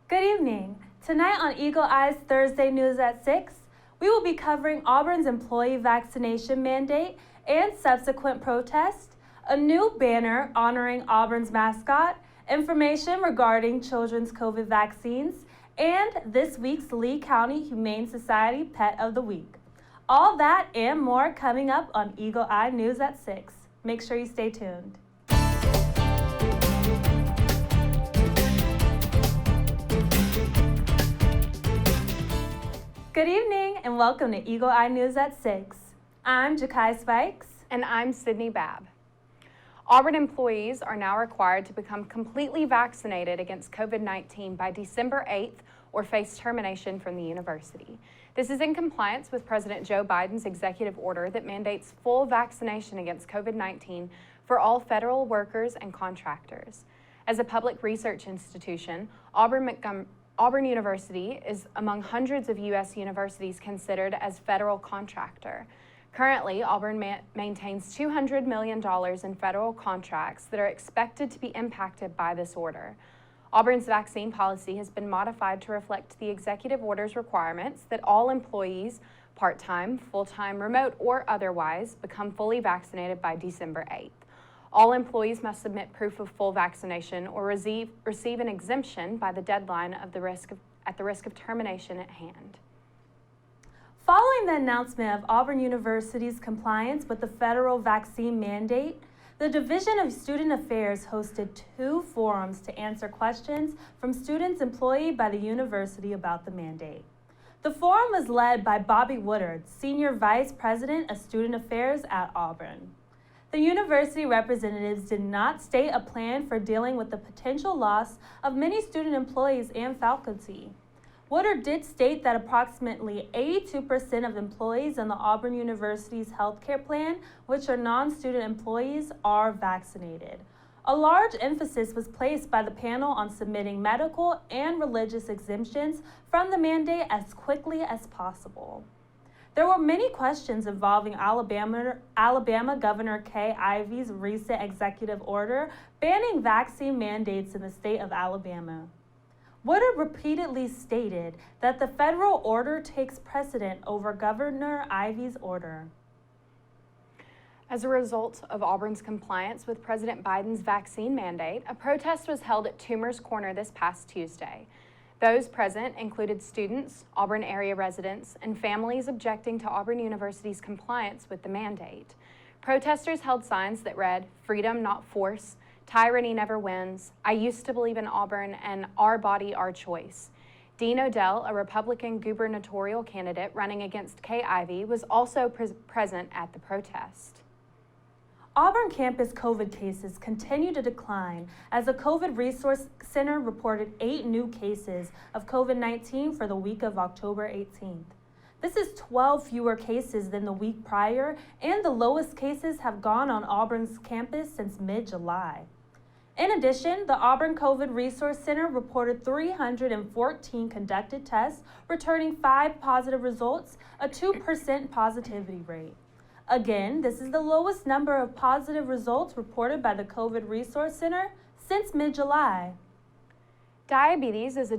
Good evening. Tonight on Eagle Eye's Thursday News at 6, we will be covering Auburn's employee vaccination mandate and subsequent protest, a new banner honoring Auburn's mascot, information regarding children's COVID vaccines, and this week's Lee County Humane Society Pet of the Week. All that and more coming up on Eagle Eye News at 6. Make sure you stay tuned. Good evening and welcome to Eagle Eye News at 6. I'm Jakai Spikes. And I'm Sydney Babb. Auburn employees are now required to become completely vaccinated against COVID-19 by December 8th or face termination from the university. This is in compliance with President Joe Biden's executive order that mandates full vaccination against COVID-19 for all federal workers and contractors. As a public research institution, Auburn University is among hundreds of U.S. universities considered as federal contractor. Currently, Auburn maintains $200 million in federal contracts that are expected to be impacted by this order. Auburn's vaccine policy has been modified to reflect the executive order's requirements that all employees, part-time, full-time, remote, or otherwise, become fully vaccinated by December 8th. All employees must submit proof of full vaccination or receive an exemption by the deadline at the risk of termination at hand. Following the announcement of Auburn University's compliance with the federal vaccine mandate, the Division of Student Affairs hosted 2 forums to answer questions from students employed by the university about the mandate. The forum was led by Bobby Woodard, Senior Vice President of Student Affairs at Auburn. The university representatives did not state a plan for dealing with the potential loss of many student employees and faculty. Woodard did state that approximately 82% of employees in the Auburn University's healthcare plan, which are non-student employees, are vaccinated. A large emphasis was placed by the panel on submitting medical and religious exemptions from the mandate as quickly as possible. There were many questions involving Alabama Governor Kay Ivey's recent executive order banning vaccine mandates in the state of Alabama. Woodard repeatedly stated that the federal order takes precedent over Governor Ivey's order. As a result of Auburn's compliance with President Biden's vaccine mandate, a protest was held at Toomer's Corner this past Tuesday. Those present included students, Auburn area residents, and families objecting to Auburn University's compliance with the mandate. Protesters held signs that read, "Freedom, not force," "Tyranny never wins," "I used to believe in Auburn," and "Our body, our choice." Dean Odell, a Republican gubernatorial candidate running against Kay Ivey, was also present at the protest. Auburn campus COVID cases continue to decline as the COVID Resource Center reported 8 new cases of COVID-19 for the week of October 18th. This is 12 fewer cases than the week prior, and the lowest cases have gone on Auburn's campus since mid-July. In addition, the Auburn COVID Resource Center reported 314 conducted tests, returning 5 positive results, a 2% positivity rate. Again, this is the lowest number of positive results reported by the COVID Resource Center since mid-July. Diabetes is a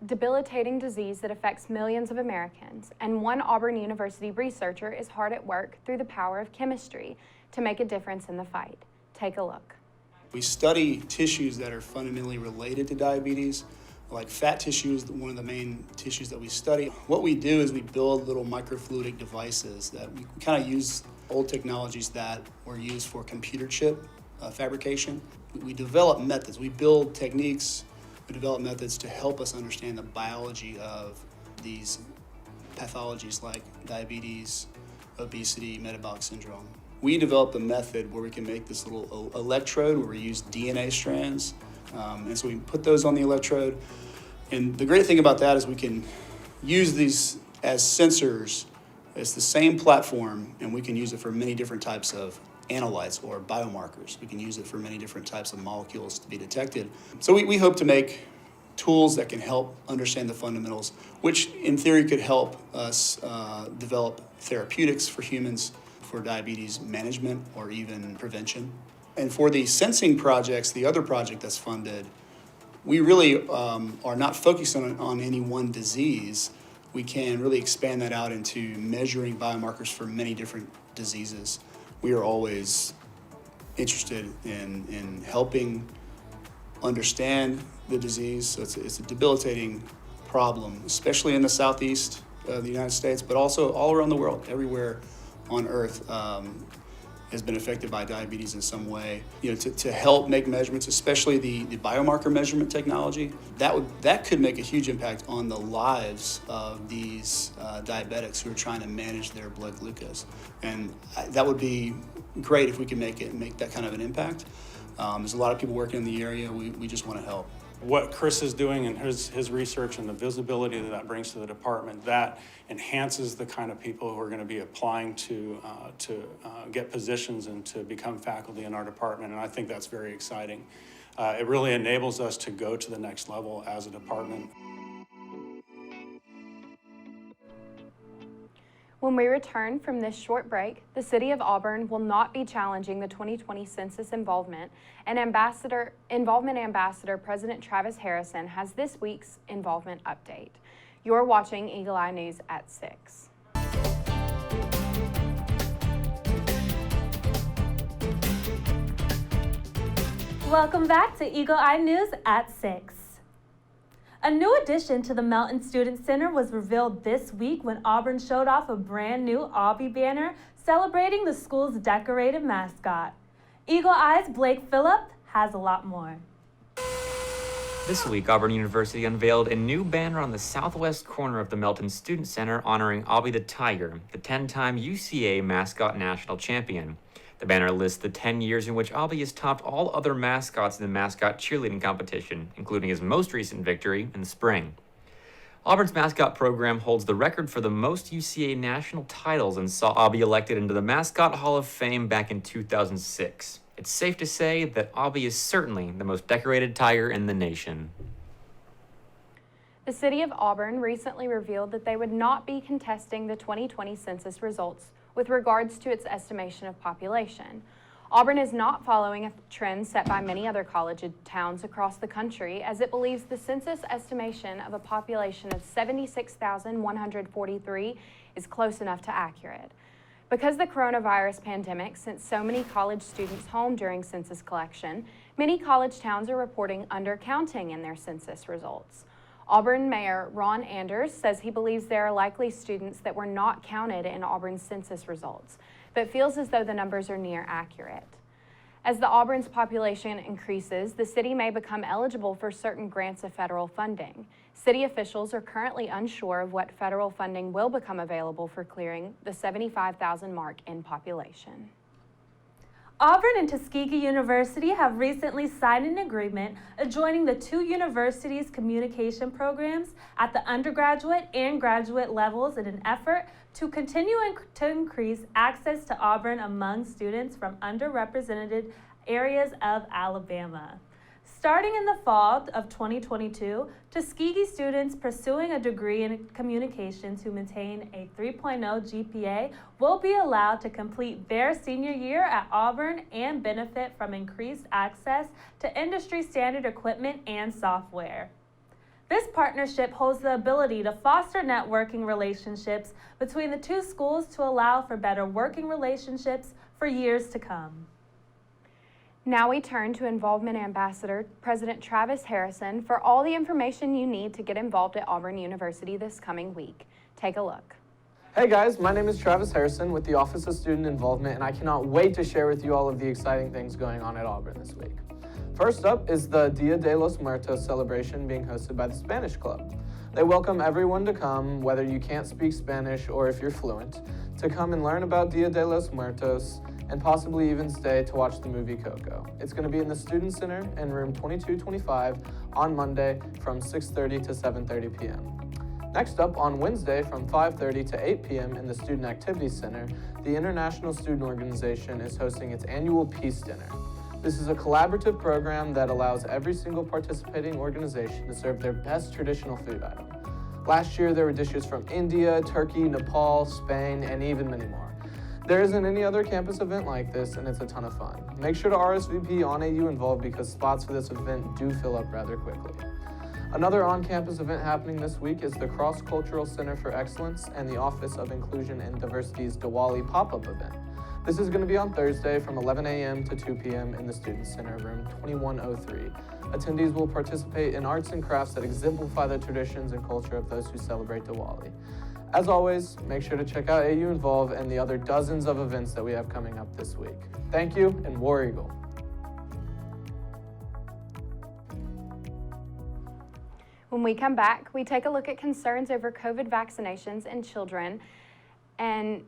debilitating disease that affects millions of Americans, and one Auburn University researcher is hard at work through the power of chemistry to make a difference in the fight. Take a look. We study tissues that are fundamentally related to diabetes. Like fat tissue is one of the main tissues that we study. What we do is we build little microfluidic devices that we kind of use old technologies that were used for computer chip fabrication. We develop methods, we build techniques, we develop methods to help us understand the biology of these pathologies like diabetes, obesity, metabolic syndrome. We developed a method where we can make this little electrode where we use DNA strands. And so we put those on the electrode. And the great thing about that is we can use these as sensors. It's the same platform, and we can use it for many different types of analytes or biomarkers. We can use it for many different types of molecules to be detected. So we hope to make tools that can help understand the fundamentals, which in theory could help us develop therapeutics for humans for diabetes management or even prevention. And for the sensing projects, the other project that's funded, we really are not focused on any one disease. We can really expand that out into measuring biomarkers for many different diseases. We are always interested in helping understand the disease. So it's a debilitating problem, especially in the southeast of the United States, but also all around the world. Everywhere on Earth has been affected by diabetes in some way. To help make measurements, especially the biomarker measurement technology, that could make a huge impact on the lives of these diabetics who are trying to manage their blood glucose. And that would be great if we could make that kind of an impact. There's a lot of people working in the area. We just want to help. What Chris is doing and his research and the visibility that brings to the department, that enhances the kind of people who are going to be applying to get positions and to become faculty in our department, and I think that's very exciting. It really enables us to go to the next level as a department. When we return from this short break, the City of Auburn will not be challenging the 2020 census involvement, and Involvement Ambassador President Travis Harrison has this week's involvement update. You're watching Eagle Eye News at 6. Welcome back to Eagle Eye News at 6. A new addition to the Melton Student Center was revealed this week when Auburn showed off a brand new Aubie banner celebrating the school's decorated mascot. Eagle Eye's Blake Phillips has a lot more. This week, Auburn University unveiled a new banner on the southwest corner of the Melton Student Center honoring Aubie the Tiger, the 10-time UCA mascot national champion. The banner lists the 10 years in which Aubie has topped all other mascots in the mascot cheerleading competition, including his most recent victory in the spring. Auburn's mascot program holds the record for the most UCA national titles and saw Aubie elected into the Mascot Hall of Fame back in 2006. It's safe to say that Aubie is certainly the most decorated tiger in the nation. The City of Auburn recently revealed that they would not be contesting the 2020 census results with regards to its estimation of population. Auburn is not following a trend set by many other college towns across the country, as it believes the census estimation of a population of 76,143 is close enough to accurate. Because the coronavirus pandemic sent so many college students home during census collection, many college towns are reporting undercounting in their census results. Auburn Mayor Ron Anders says he believes there are likely students that were not counted in Auburn's census results, but feels as though the numbers are near accurate. As the Auburn's population increases, the city may become eligible for certain grants of federal funding. City officials are currently unsure of what federal funding will become available for clearing the 75,000 mark in population. Auburn and Tuskegee University have recently signed an agreement adjoining the two universities' communication programs at the undergraduate and graduate levels in an effort to continue to increase access to Auburn among students from underrepresented areas of Alabama. Starting in the fall of 2022, Tuskegee students pursuing a degree in communications who maintain a 3.0 GPA will be allowed to complete their senior year at Auburn and benefit from increased access to industry standard equipment and software. This partnership holds the ability to foster networking relationships between the two schools to allow for better working relationships for years to come. Now we turn to Involvement Ambassador President Travis Harrison for all the information you need to get involved at Auburn University this coming week. Take a look. Hey guys, my name is Travis Harrison with the Office of Student Involvement, and I cannot wait to share with you all of the exciting things going on at Auburn this week. First up is the Dia de los Muertos celebration being hosted by the Spanish Club. They welcome everyone to come, whether you can't speak Spanish or if you're fluent, to come and learn about Dia de los Muertos and possibly even stay to watch the movie Coco. It's going to be in the Student Center in room 2225 on Monday from 6:30 to 7:30 p.m. Next up, on Wednesday from 5:30 to 8 p.m. in the Student Activities Center, the International Student Organization is hosting its annual Peace Dinner. This is a collaborative program that allows every single participating organization to serve their best traditional food item. Last year, there were dishes from India, Turkey, Nepal, Spain, and even many more. There isn't any other campus event like this, and it's a ton of fun. Make sure to RSVP on AU Involved because spots for this event do fill up rather quickly. Another on-campus event happening this week is the Cross-Cultural Center for Excellence and the Office of Inclusion and Diversity's Diwali pop-up event. This is going to be on Thursday from 11 a.m. to 2 p.m. in the Student Center, room 2103. Attendees will participate in arts and crafts that exemplify the traditions and culture of those who celebrate Diwali. As always, make sure to check out AU Involve and the other dozens of events that we have coming up this week. Thank you, and War Eagle. When we come back, we take a look at concerns over COVID vaccinations in children and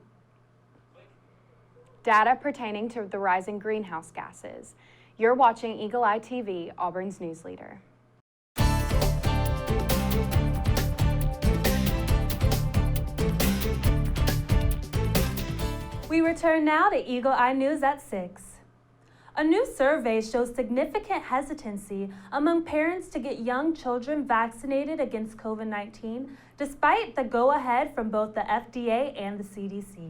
data pertaining to the rising greenhouse gases. You're watching Eagle Eye TV, Auburn's news leader. We return now to Eagle Eye News at 6. A new survey shows significant hesitancy among parents to get young children vaccinated against COVID-19, despite the go-ahead from both the FDA and the CDC.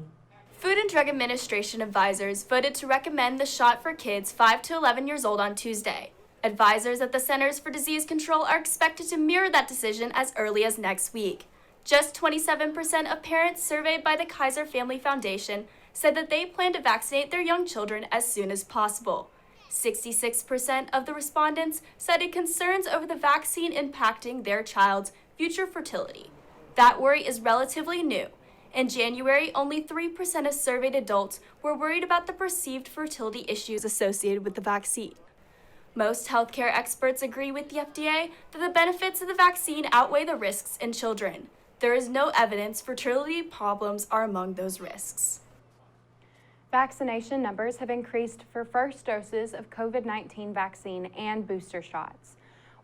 Food and Drug Administration advisors voted to recommend the shot for kids 5 to 11 years old on Tuesday. Advisors at the Centers for Disease Control are expected to mirror that decision as early as next week. Just 27% of parents surveyed by the Kaiser Family Foundation said that they plan to vaccinate their young children as soon as possible. 66% of the respondents cited concerns over the vaccine impacting their child's future fertility. That worry is relatively new. In January, only 3% of surveyed adults were worried about the perceived fertility issues associated with the vaccine. Most healthcare experts agree with the FDA that the benefits of the vaccine outweigh the risks in children. There is no evidence fertility problems are among those risks. Vaccination numbers have increased for first doses of COVID-19 vaccine and booster shots.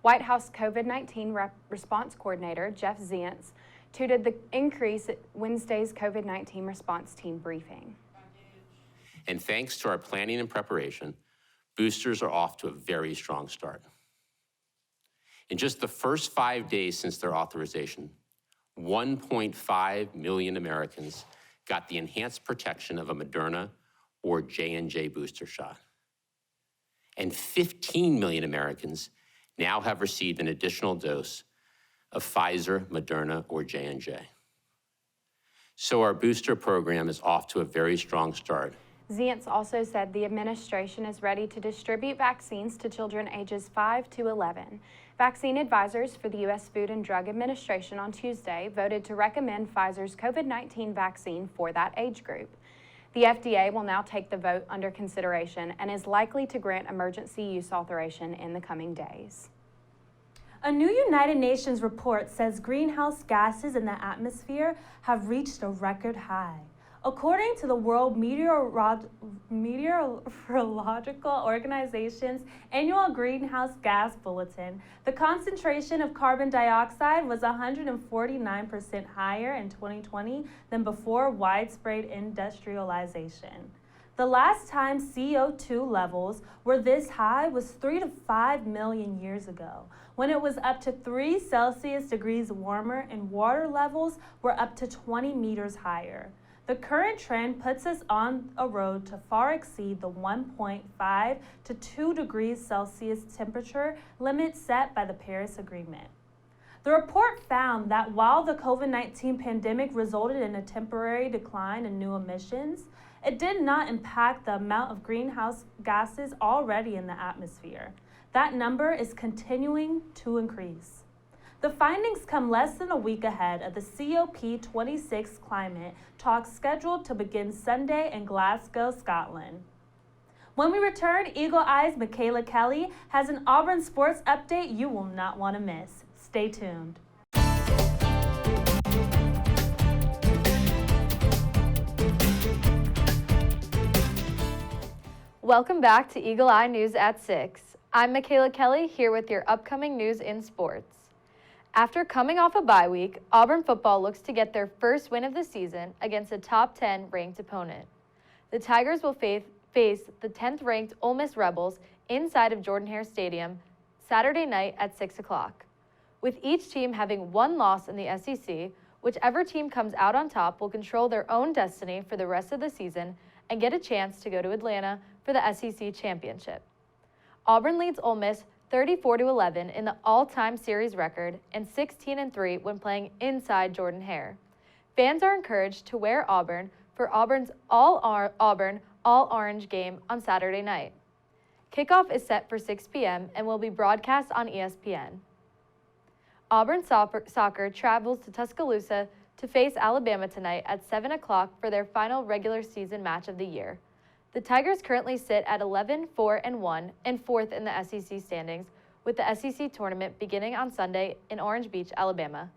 White House COVID-19 response coordinator Jeff Zients touted the increase at Wednesday's COVID-19 response team briefing. And thanks to our planning and preparation, boosters are off to a very strong start. In just the first 5 days since their authorization, 1.5 million Americans got the enhanced protection of a Moderna or J&J booster shot. And 15 million Americans now have received an additional dose of Pfizer, Moderna, or J&J. So our booster program is off to a very strong start. Zients also said the administration is ready to distribute vaccines to children ages 5 to 11. Vaccine advisors for the U.S. Food and Drug Administration on Tuesday voted to recommend Pfizer's COVID-19 vaccine for that age group. The FDA will now take the vote under consideration and is likely to grant emergency use authorization in the coming days. A new United Nations report says greenhouse gases in the atmosphere have reached a record high. According to the World Meteorological Organization's annual greenhouse gas bulletin, the concentration of carbon dioxide was 149% higher in 2020 than before widespread industrialization. The last time CO2 levels were this high was 3 to 5 million years ago, when it was up to 3 Celsius degrees warmer and water levels were up to 20 meters higher. The current trend puts us on a road to far exceed the 1.5 to 2 degrees Celsius temperature limit set by the Paris Agreement. The report found that while the COVID-19 pandemic resulted in a temporary decline in new emissions, it did not impact the amount of greenhouse gases already in the atmosphere. That number is continuing to increase. The findings come less than a week ahead of the COP26 climate talks scheduled to begin Sunday in Glasgow, Scotland. When we return, Eagle Eye's Mikayla Kelly has an Auburn sports update you will not want to miss. Stay tuned. Welcome back to Eagle Eye News at 6. I'm Mikayla Kelly here with your upcoming news in sports. After coming off a bye week, Auburn football looks to get their first win of the season against a top 10 ranked opponent. The Tigers will face the 10th ranked Ole Miss Rebels inside of Jordan-Hare Stadium Saturday night at 6 o'clock. With each team having one loss in the SEC, Whichever team comes out on top will control their own destiny for the rest of the season and get a chance to go to Atlanta for the SEC championship. Auburn leads Ole Miss 34-11 in the all-time series record and 16-3 when playing inside Jordan-Hare. Fans are encouraged to wear Auburn for Auburn's Auburn all-orange game on Saturday night. Kickoff is set for 6 p.m. and will be broadcast on ESPN. Auburn soccer travels to Tuscaloosa to face Alabama tonight at 7 o'clock for their final regular season match of the year. The Tigers currently sit at 11-4-1 and 4th in the SEC standings, with the SEC tournament beginning on Sunday in Orange Beach, Alabama.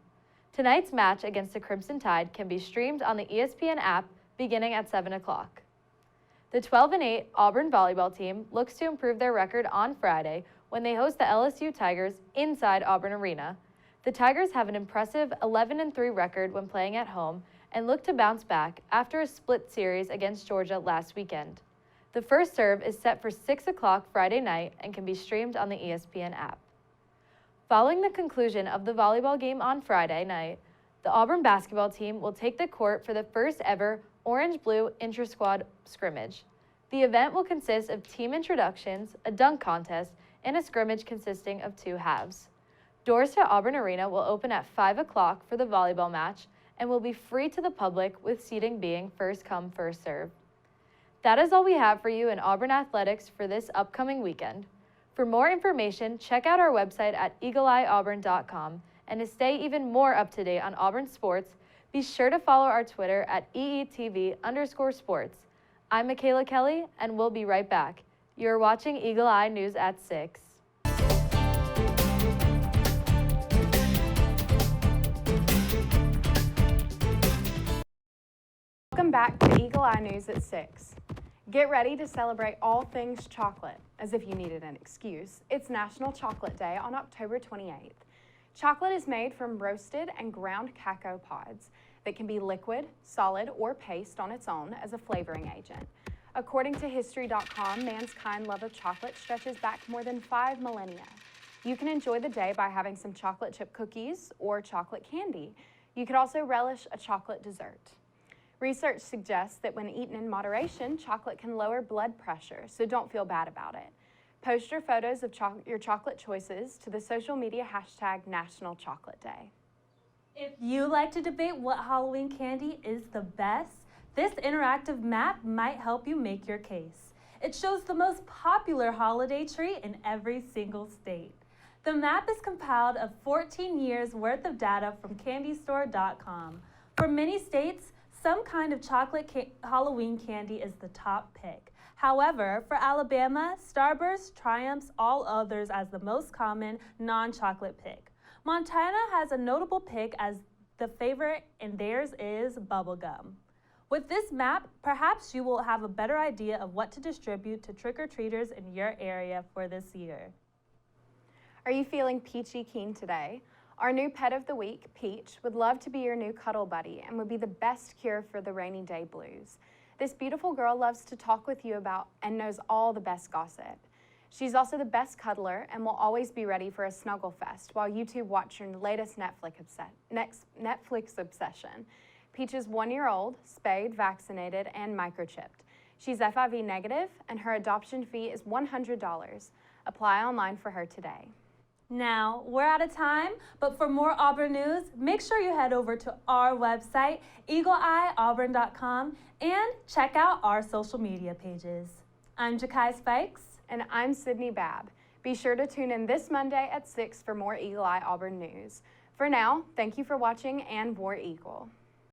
Tonight's match against the Crimson Tide can be streamed on the ESPN app beginning at 7 o'clock. The 12-8 Auburn volleyball team looks to improve their record on Friday when they host the LSU Tigers inside Auburn Arena. The Tigers have an impressive 11-3 record when playing at home and look to bounce back after a split series against Georgia last weekend. The first serve is set for 6 o'clock Friday night and can be streamed on the ESPN app. Following the conclusion of the volleyball game on Friday night, the Auburn basketball team will take the court for the first ever orange-blue intra-squad scrimmage. The event will consist of team introductions, a dunk contest, and a scrimmage consisting of 2 halves. Doors to Auburn Arena will open at 5 o'clock for the volleyball match and will be free to the public, with seating being first come, first serve. That is all we have for you in Auburn athletics for this upcoming weekend. For more information, check out our website at eagleeyeauburn.com, and to stay even more up to date on Auburn sports, be sure to follow our Twitter at EETV_sports. I'm Mikayla Kelly, and we'll be right back. You're watching Eagle Eye News at 6. Welcome back to Eagle Eye News at 6. Get ready to celebrate all things chocolate, as if you needed an excuse. It's National Chocolate Day on October 28th. Chocolate is made from roasted and ground cacao pods that can be liquid, solid, or paste on its own as a flavoring agent. According to History.com, mankind's love of chocolate stretches back more than 5 millennia. You can enjoy the day by having some chocolate chip cookies or chocolate candy. You could also relish a chocolate dessert. Research suggests that when eaten in moderation, chocolate can lower blood pressure, so don't feel bad about it. Post your photos of your chocolate choices to the social media hashtag National Chocolate Day. If you like to debate what Halloween candy is the best, this interactive map might help you make your case. It shows the most popular holiday treat in every single state. The map is compiled of 14 years worth of data from candystore.com. For many states, some kind of chocolate Halloween candy is the top pick. However, for Alabama, Starburst triumphs all others as the most common non-chocolate pick. Montana has a notable pick as the favorite, and theirs is bubblegum. With this map, perhaps you will have a better idea of what to distribute to trick-or-treaters in your area for this year. Are you feeling peachy keen today? Our new pet of the week, Peach, would love to be your new cuddle buddy and would be the best cure for the rainy day blues. This beautiful girl loves to talk with you about and knows all the best gossip. She's also the best cuddler and will always be ready for a snuggle fest while you two watch your latest Netflix obsession. Peach is 1 year old, spayed, vaccinated, and microchipped. She's FIV negative, and her adoption fee is $100. Apply online for her today. Now, we're out of time, but for more Auburn news, make sure you head over to our website, eagleeyeauburn.com, and check out our social media pages. I'm Jakai Spikes. And I'm Sydney Babb. Be sure to tune in this Monday at 6 for more Eagle Eye Auburn news. For now, thank you for watching, and War Eagle.